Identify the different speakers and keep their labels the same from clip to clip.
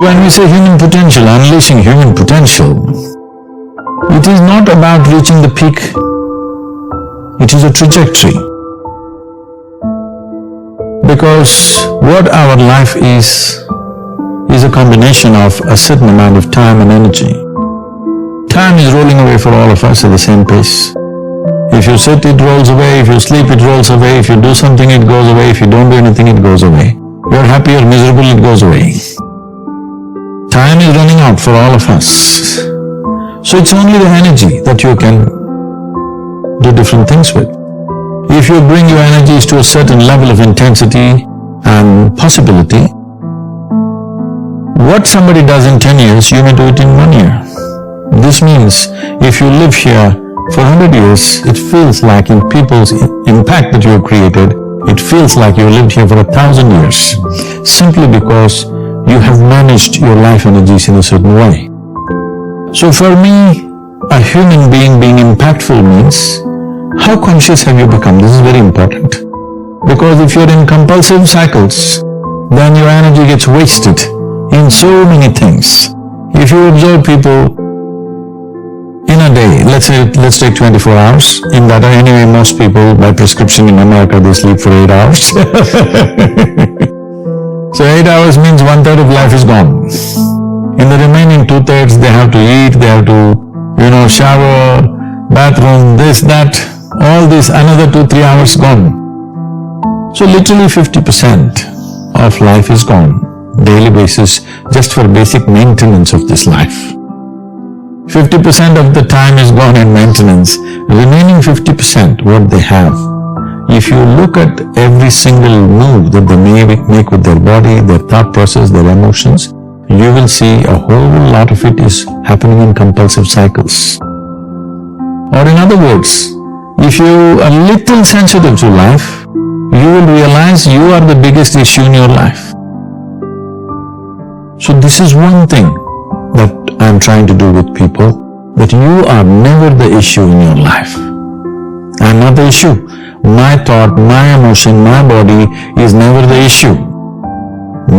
Speaker 1: When we say human potential, unleashing human potential, it is not about reaching the peak, it is a trajectory. Because what our life is a combination of a certain amount of time and energy. Time is rolling away for all of us at the same pace. If you sit, it rolls away, if you sleep, it rolls away, if you do something, it goes away, if you don't do anything, it goes away. You're happy or miserable, it goes away. Time is running out for all of us. So it's only the energy that you can do different things with. If you bring your energies to a certain level of intensity and possibility, what somebody does in 10 years, you may do it in 1 year. This means if you live here for 100 years, it feels like in people's impact that you have created, it feels like you lived here for 1,000 years, simply because you have managed your life energies in a certain way. So for me, a human being impactful means, how conscious have you become? This is very important. Because if you're in compulsive cycles, then your energy gets wasted in so many things. If you observe people in a day, let's take 24 hours, in that anyway most people by prescription in America they sleep for 8 hours. So 8 hours means 1/3 of life is gone. In the remaining 2/3 they have to eat, they have to, shower, bathroom, this, that, all this, another 2-3 hours gone. So literally 50% of life is gone, daily basis, just for basic maintenance of this life. 50% of the time is gone in maintenance, remaining 50% what they have. If you look at every single move that they make with their body, their thought process, their emotions, you will see a whole lot of it is happening in compulsive cycles. Or in other words, if you are little sensitive to life, you will realize you are the biggest issue in your life. So this is one thing that I'm trying to do with people, that you are never the issue in your life. I'm not the issue. My thought, my emotion, my body is never the issue.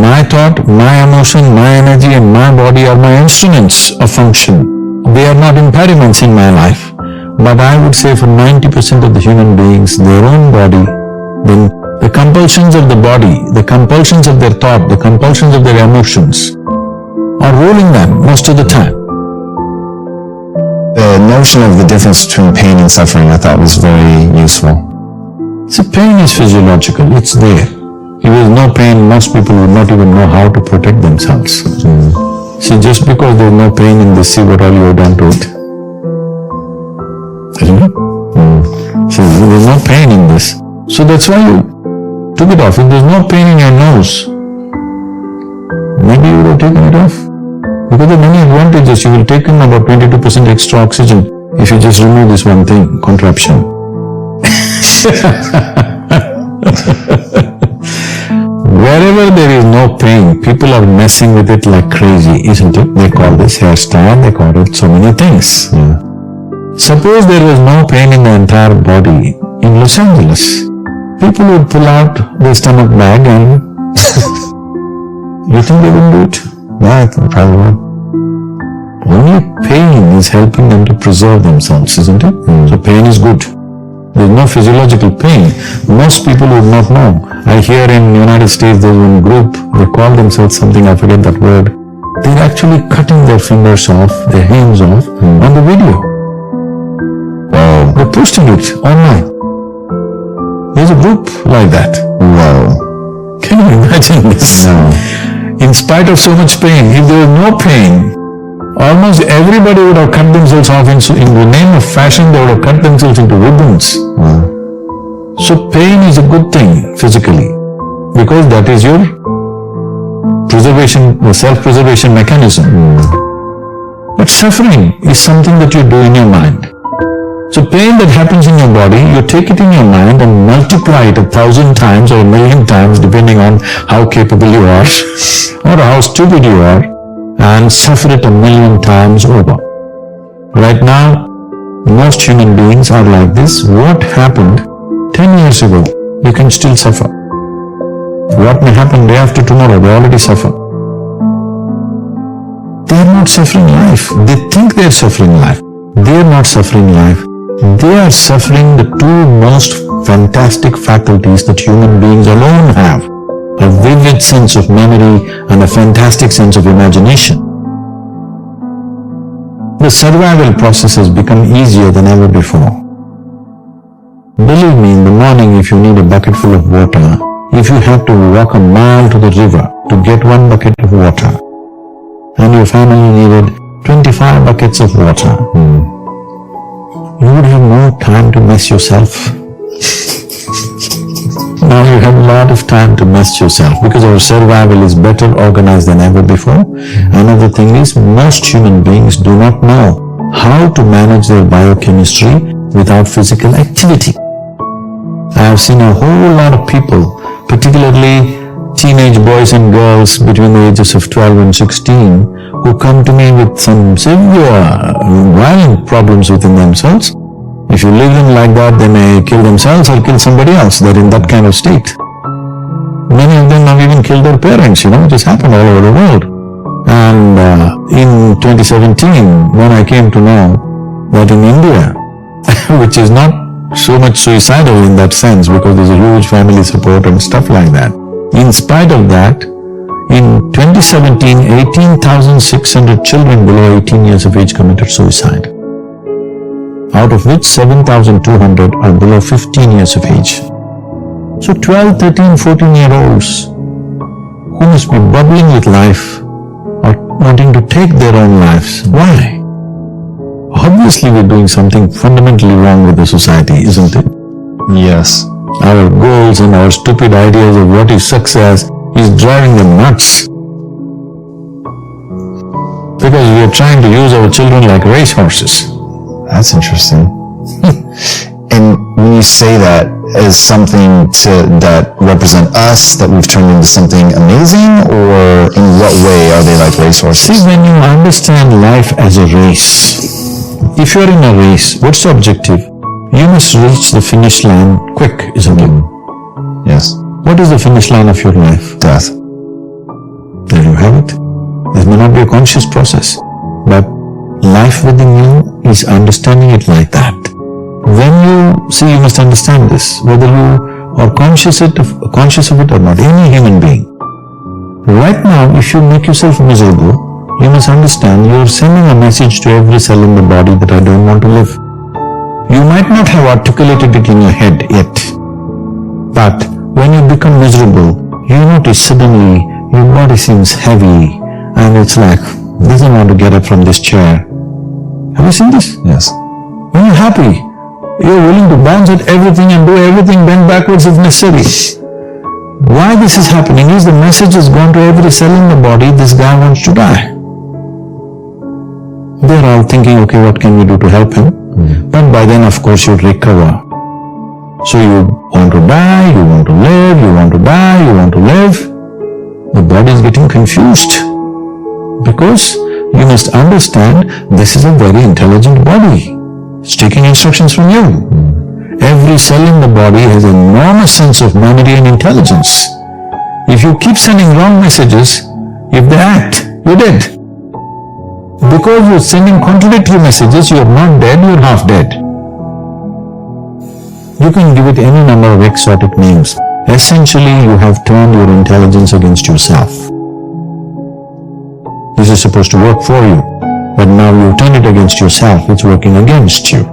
Speaker 1: My thought, my emotion, my energy and my body are my instruments of function. They are not impediments in my life. But I would say for 90% of the human beings, their own body, then the compulsions of the body, the compulsions of their thought, the compulsions of their emotions are ruling them most of the time.
Speaker 2: The notion of the difference between pain and suffering I thought was very useful.
Speaker 1: See, pain is physiological, it's there. If there is no pain, most people would not even know how to protect themselves. See, just because there is no pain in this, see what all you have done to it. Isn't it? See, there is no pain in this. So that's why you took it off. If there is no pain in your nose, maybe you would have taken it off. Because there are many advantages. You will take in about 22% extra oxygen if you just remove this one thing, contraption. Wherever there is no pain, people are messing with it like crazy, isn't it? They call this hairstyle, they call it so many things. Suppose there was no pain in the entire body in Los Angeles, people would pull out their stomach bag and you think they wouldn't do it?
Speaker 2: Yeah, I think probably would.
Speaker 1: Only pain is helping them to preserve themselves, isn't it? So pain is good. There is no physiological pain. Most people would not know. I hear in the United States there's one group, they call themselves something, I forget that word. They're actually cutting their fingers off, their hands off on the video.
Speaker 2: Wow.
Speaker 1: They're posting it online. There's a group like that.
Speaker 2: Wow.
Speaker 1: Can you imagine this?
Speaker 2: No.
Speaker 1: In spite of so much pain, if there was no pain, almost everybody would have cut themselves off in the name of fashion, they would have cut themselves into ribbons. So pain is a good thing physically, because that is your preservation, the self-preservation mechanism. But suffering is something that you do in your mind. So pain that happens in your body, you take it in your mind and multiply it 1,000 times or 1,000,000 times depending on how capable you are or how stupid you are, and suffer it 1,000,000 times over. Right now, most human beings are like this. What happened 10 years ago, you can still suffer. What may happen day after tomorrow, they already suffer. not suffering life. They think they're suffering life. They are not suffering life. They are suffering the two most fantastic faculties that human beings alone have. A vivid sense of memory and a fantastic sense of imagination. The survival process has become easier than ever before. Believe me, in the morning if you need a bucket full of water, if you had to walk a mile to the river to get one bucket of water, and your family needed 25 buckets of water, you would have no time to mess yourself. Now you have a lot of time to mess yourself because our survival is better organized than ever before. Another thing is, most human beings do not know how to manage their biochemistry without physical activity. I have seen a whole lot of people, particularly teenage boys and girls between the ages of 12 and 16, who come to me with some severe, violent problems within themselves. If you leave them like that, they may kill themselves or kill somebody else. They're in that kind of state. Many of them have even killed their parents, it has happened all over the world. And in 2017, when I came to know that in India, which is not so much suicidal in that sense because there's a huge family support and stuff like that, in spite of that, in 2017, 18,600 children below 18 years of age committed suicide, out of which 7,200 are below 15 years of age. So 12, 13, 14-year-olds who must be bubbling with life or wanting to take their own lives. Why? Obviously we're doing something fundamentally wrong with the society, isn't it?
Speaker 2: Yes.
Speaker 1: Our goals and our stupid ideas of what is success is driving them nuts. Because we are trying to use our children like racehorses.
Speaker 2: That's interesting. And when you say that as something that represent us, that we've turned into something amazing, or in what way are they like racehorses?
Speaker 1: See, when you understand life as a race, if you're in a race, what's the objective? You must reach the finish line quick, isn't it?
Speaker 2: Yes.
Speaker 1: What is the finish line of your life?
Speaker 2: Death.
Speaker 1: There you have it. This may not be a conscious process, but life within you is understanding it like that. When you see, you must understand this, whether you are conscious of it or not, any human being. Right now, if you make yourself miserable, you must understand you are sending a message to every cell in the body that I don't want to live. You might not have articulated it in your head yet, but when you become miserable, you notice suddenly your body seems heavy and it's like, doesn't want to get up from this chair. Have you seen this?
Speaker 2: Yes.
Speaker 1: When you're happy, you're willing to bounce at everything and do everything, bend backwards if necessary. Why this is happening is the message has gone to every cell in the body, this guy wants to die. They're all thinking, okay, what can we do to help him? But by then, of course, you'll recover. So you want to die, you want to live, you want to die, you want to live. The body is getting confused because you must understand this is a very intelligent body. It's taking instructions from you. Every cell in the body has an enormous sense of memory and intelligence. If you keep sending wrong messages, if they act, you're dead. Because you're sending contradictory messages, you're not dead, you're half dead. You can give it any number of exotic names. Essentially, you have turned your intelligence against yourself. This is supposed to work for you, but now you've turned it against yourself, it's working against you.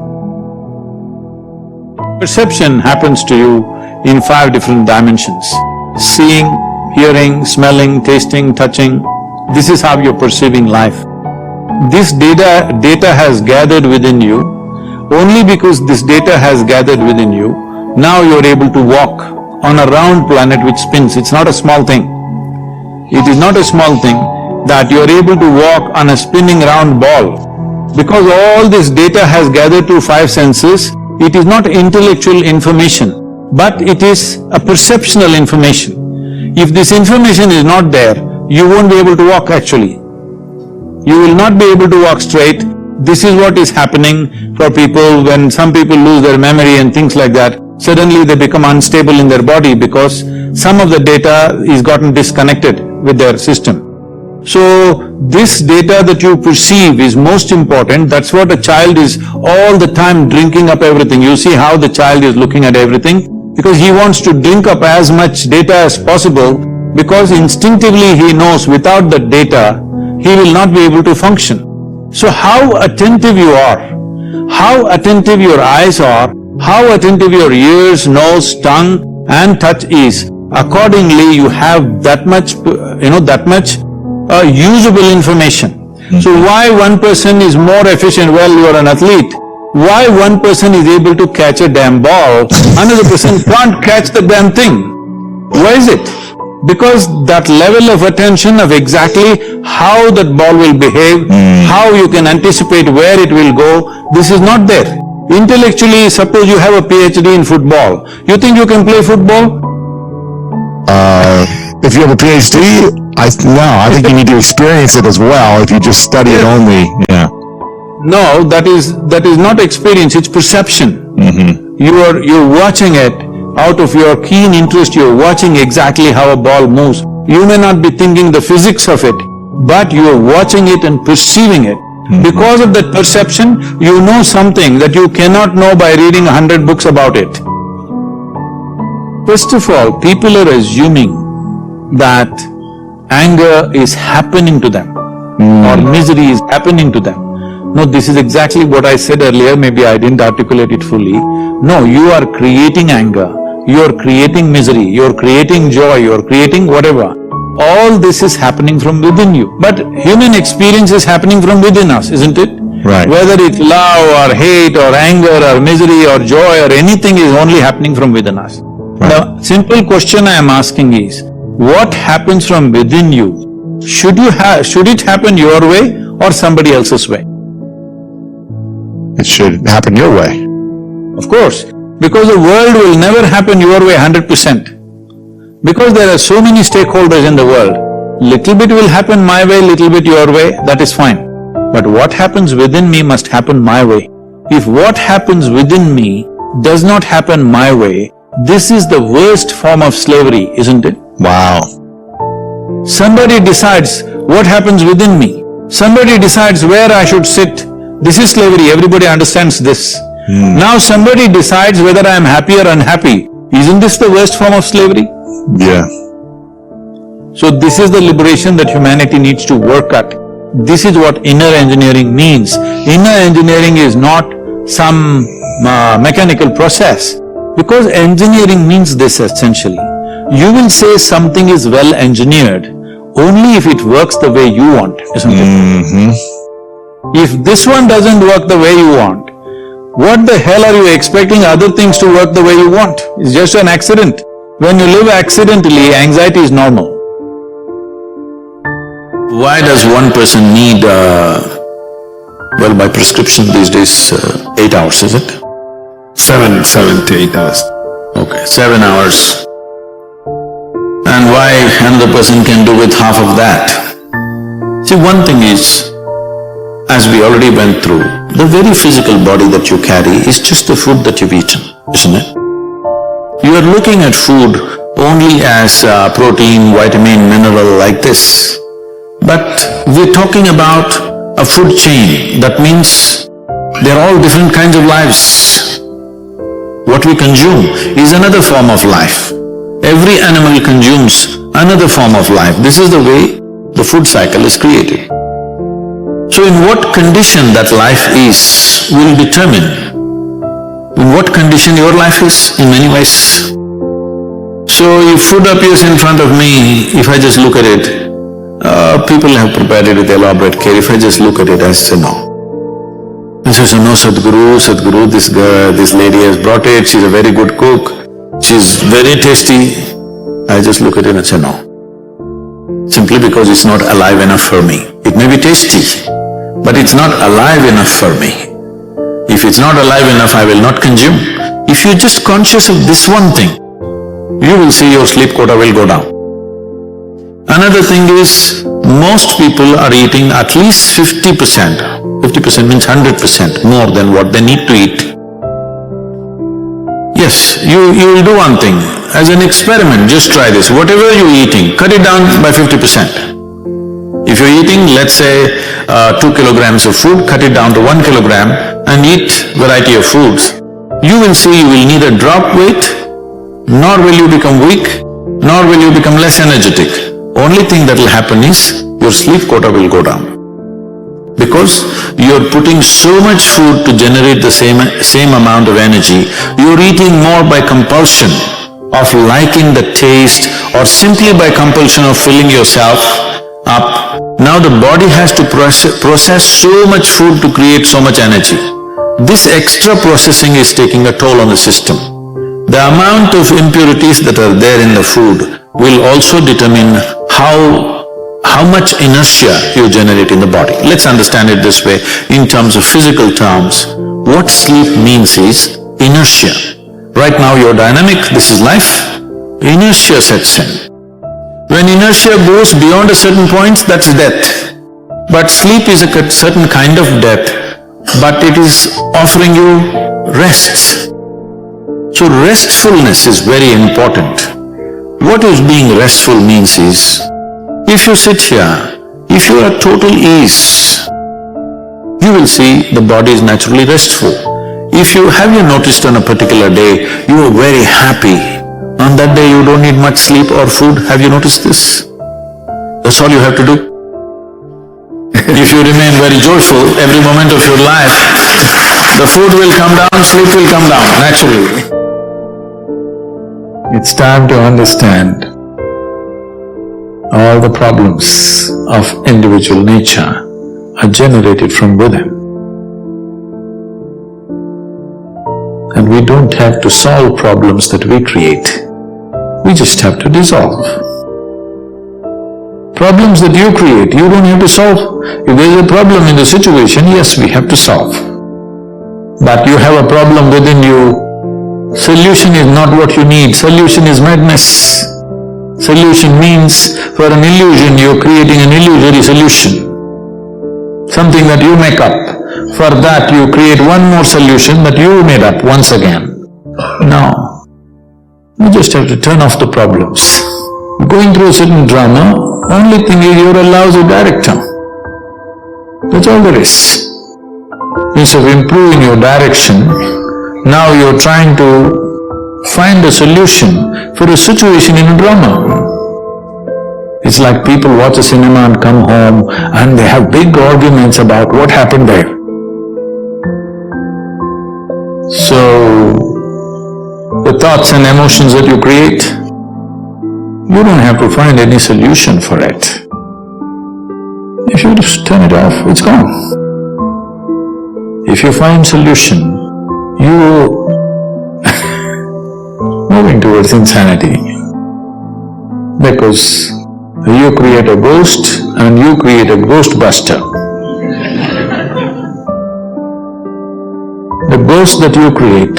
Speaker 1: Perception happens to you in 5 different dimensions. Seeing, hearing, smelling, tasting, touching. This is how you're perceiving life. This data has gathered within you. Only because this data has gathered within you, now you're able to walk on a round planet which spins. It's not a small thing. It is not a small thing that you're able to walk on a spinning round ball. Because all this data has gathered through 5 senses, it is not intellectual information, but it is a perceptual information. If this information is not there, you won't be able to walk actually. You will not be able to walk straight. This is what is happening for people when some people lose their memory and things like that. Suddenly they become unstable in their body because some of the data is gotten disconnected with their system. So, this data that you perceive is most important. That's what a child is all the time drinking up everything. You see how the child is looking at everything? Because he wants to drink up as much data as possible, because instinctively he knows without the data, he will not be able to function. So how attentive you are, how attentive your eyes are, how attentive your ears, nose, tongue and touch is, accordingly you have that much, usable information. So why one person is more efficient? Well, you are an athlete. Why one person is able to catch a damn ball, another person can't catch the damn thing? Why is it? Because that level of attention of exactly how that ball will behave, how you can anticipate where it will go, this is not there. Intellectually, suppose you have a PhD in football, you think you can play football?
Speaker 2: If you have a PhD, I think you need to experience it as well. If you just study it only, yeah.
Speaker 1: No, that is not experience, it's perception. You're watching it out of your keen interest, you're watching exactly how a ball moves. You may not be thinking the physics of it, but you're watching it and perceiving it. Because of that perception, you know something that you cannot know by reading 100 books about it. First of all, people are assuming that anger is happening to them or misery is happening to them. No, this is exactly what I said earlier, maybe I didn't articulate it fully. No, you are creating anger, you are creating misery, you are creating joy, you are creating whatever. All this is happening from within you. But human experience is happening from within us, isn't it?
Speaker 2: Right.
Speaker 1: Whether it's love or hate or anger or misery or joy or anything is only happening from within us.
Speaker 2: Right.
Speaker 1: The simple question I am asking is, what happens from within you? Should it happen your way or somebody else's way?
Speaker 2: It should happen your way.
Speaker 1: Of course, because the world will never happen your way 100%. Because there are so many stakeholders in the world, little bit will happen my way, little bit your way, that is fine. But what happens within me must happen my way. If what happens within me does not happen my way, this is the worst form of slavery, isn't it?
Speaker 2: Wow.
Speaker 1: Somebody decides what happens within me. Somebody decides where I should sit. This is slavery, everybody understands this. Now somebody decides whether I am happy or unhappy. Isn't this the worst form of slavery?
Speaker 2: Yeah.
Speaker 1: So this is the liberation that humanity needs to work at. This is what inner engineering means. Inner engineering is not some mechanical process, because engineering means this essentially. You will say something is well engineered only if it works the way you want, isn't it? If this one doesn't work the way you want, what the hell are you expecting other things to work the way you want? It's just an accident. When you live accidentally, anxiety is normal. Why does one person need, well, by prescription these days, 8 hours, is it?
Speaker 3: 7 to 8 hours.
Speaker 1: Okay, 7 hours. And why another person can do with half of that? See, one thing is, as we already went through, the very physical body that you carry is just the food that you've eaten, isn't it? You are looking at food only as protein, vitamin, mineral like this. But we're talking about a food chain. That means they're all different kinds of lives. What we consume is another form of life. Every animal consumes another form of life. This is the way the food cycle is created. So in what condition that life is will determine in what condition your life is in many ways. So if food appears in front of me, if I just look at it, people have prepared it with elaborate care. If I just look at it, I say no. And so I say, no, Sadhguru, this lady has brought it, she's a very good cook, she's very tasty. I just look at it and say no. Simply because it's not alive enough for me. It may be tasty, but it's not alive enough for me. If it's not alive enough, I will not consume. If you're just conscious of this one thing, you will see your sleep quota will go down. Another thing is, most people are eating at least 50%. 50% means 100% more than what they need to eat. Yes, you will do one thing, as an experiment, just try this. Whatever you're eating, cut it down by 50%. If you're eating, let's say, 2 kilograms of food, cut it down to 1 kilogram and eat variety of foods, you will see you will neither drop weight, nor will you become weak, nor will you become less energetic. Only thing that will happen is your sleep quota will go down. Because you're putting so much food to generate the same amount of energy, you're eating more by compulsion of liking the taste or simply by compulsion of filling yourself up. Now the body has to process so much food to create so much energy. This extra processing is taking a toll on the system. The amount of impurities that are there in the food will also determine how much inertia you generate in the body. Let's understand it this way, in terms of physical terms. What sleep means is inertia. Right now you're dynamic, this is life, inertia sets in. When inertia goes beyond a certain point, that's death. But sleep is a certain kind of death, but it is offering you rest. So restfulness is very important. What is being restful means is, if you sit here, if you are at total ease, you will see the body is naturally restful. If you have noticed on a particular day, you are very happy, on that day you don't need much sleep or food, have you noticed this? That's all you have to do. If you remain very joyful every moment of your life, the food will come down, sleep will come down, naturally. It's time to understand all the problems of individual nature are generated from within. And we don't have to solve problems that we create, we just have to dissolve. Problems that you create, you don't have to solve. If there is a problem in the situation, yes, we have to solve. But you have a problem within you, solution is not what you need, solution is madness. Solution means, for an illusion, you're creating an illusory solution, something that you make up. For that, you create one more solution that you made up once again. No. You just have to turn off the problems. Going through a certain drama, only thing is you're a lousy director. That's all there is. Instead of improving your direction, now you're trying to find a solution for a situation in a drama. It's like people watch a cinema and come home and they have big arguments about what happened there. So, the thoughts and emotions that you create, you don't have to find any solution for it. If you just turn it off, it's gone. If you find solution, you moving towards insanity. Because you create a ghost and you create a ghostbuster. The ghosts that you create,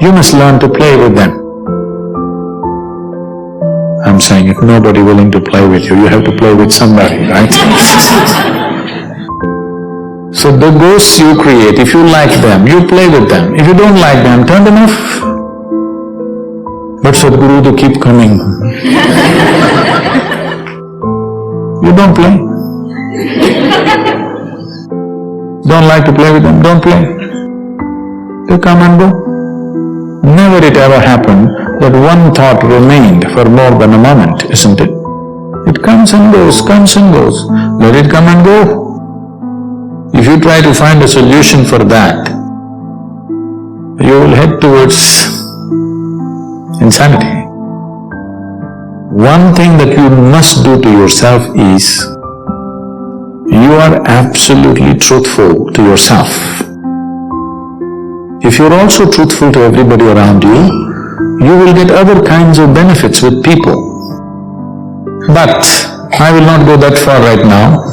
Speaker 1: you must learn to play with them. I'm saying if nobody willing to play with you, you have to play with somebody, right? So the ghosts you create, if you like them, you play with them. If you don't like them, turn them off. But Sadhguru, they keep coming. You don't play. Don't like to play with them, don't play. They come and go. Never it ever happened that one thought remained for more than a moment, isn't it? It comes and goes, comes and goes. Let it come and go. If you try to find a solution for that, you will head towards insanity. One thing that you must do to yourself is, you are absolutely truthful to yourself. If you're also truthful to everybody around you, you will get other kinds of benefits with people. But I will not go that far right now.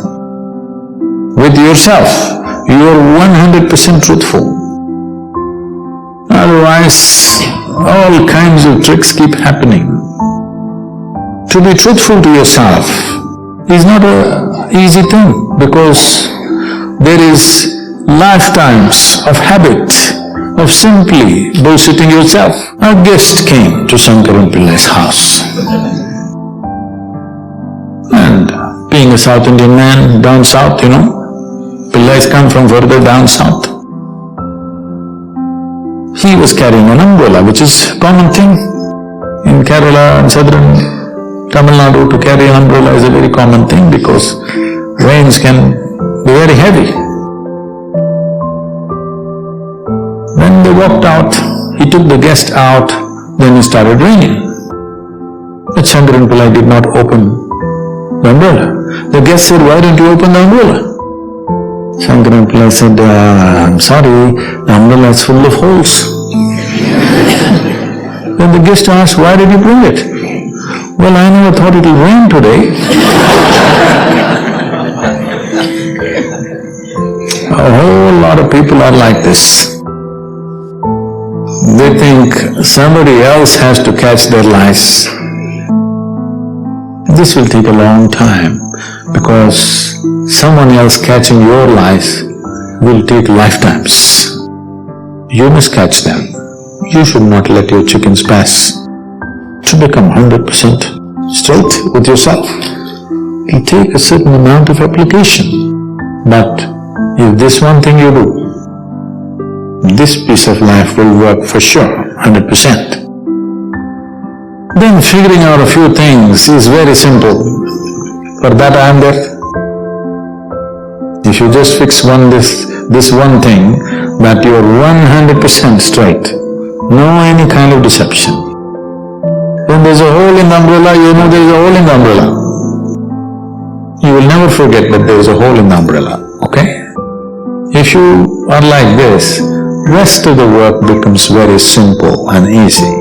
Speaker 1: With yourself, you are 100% truthful. Otherwise, all kinds of tricks keep happening. To be truthful to yourself is not an easy thing, because there is lifetimes of habit of simply bullshitting yourself. A guest came to Shankaran Pillai's house and being a South Indian man, down south, you know, Pillais come from further down south. He was carrying an umbrella, which is a common thing. In Kerala and southern Tamil Nadu, to carry an umbrella is a very common thing because rains can be very heavy. When they walked out, he took the guest out, then it started raining. But Shankaran Pillai did not open the umbrella. The guest said, "Why didn't you open the umbrella?" Shankaran Pillai said, "I'm sorry, the umbrella is full of holes." Then the guest asked, "Why did you bring it?" "Well, I never thought it would rain today." A whole lot of people are like this. They think somebody else has to catch their lice. This will take a long time because someone else catching your lice will take lifetimes. You must catch them. You should not let your chickens pass. To become 100% straight with yourself, it'll take a certain amount of application. But if this one thing you do, this piece of life will work for sure, 100%. Then figuring out a few things is very simple. For that I am there. If you just fix this one thing, that you are 100% straight, no any kind of deception. When there's a hole in the umbrella, you know there is a hole in the umbrella. You will never forget that there is a hole in the umbrella, okay? If you are like this, rest of the work becomes very simple and easy.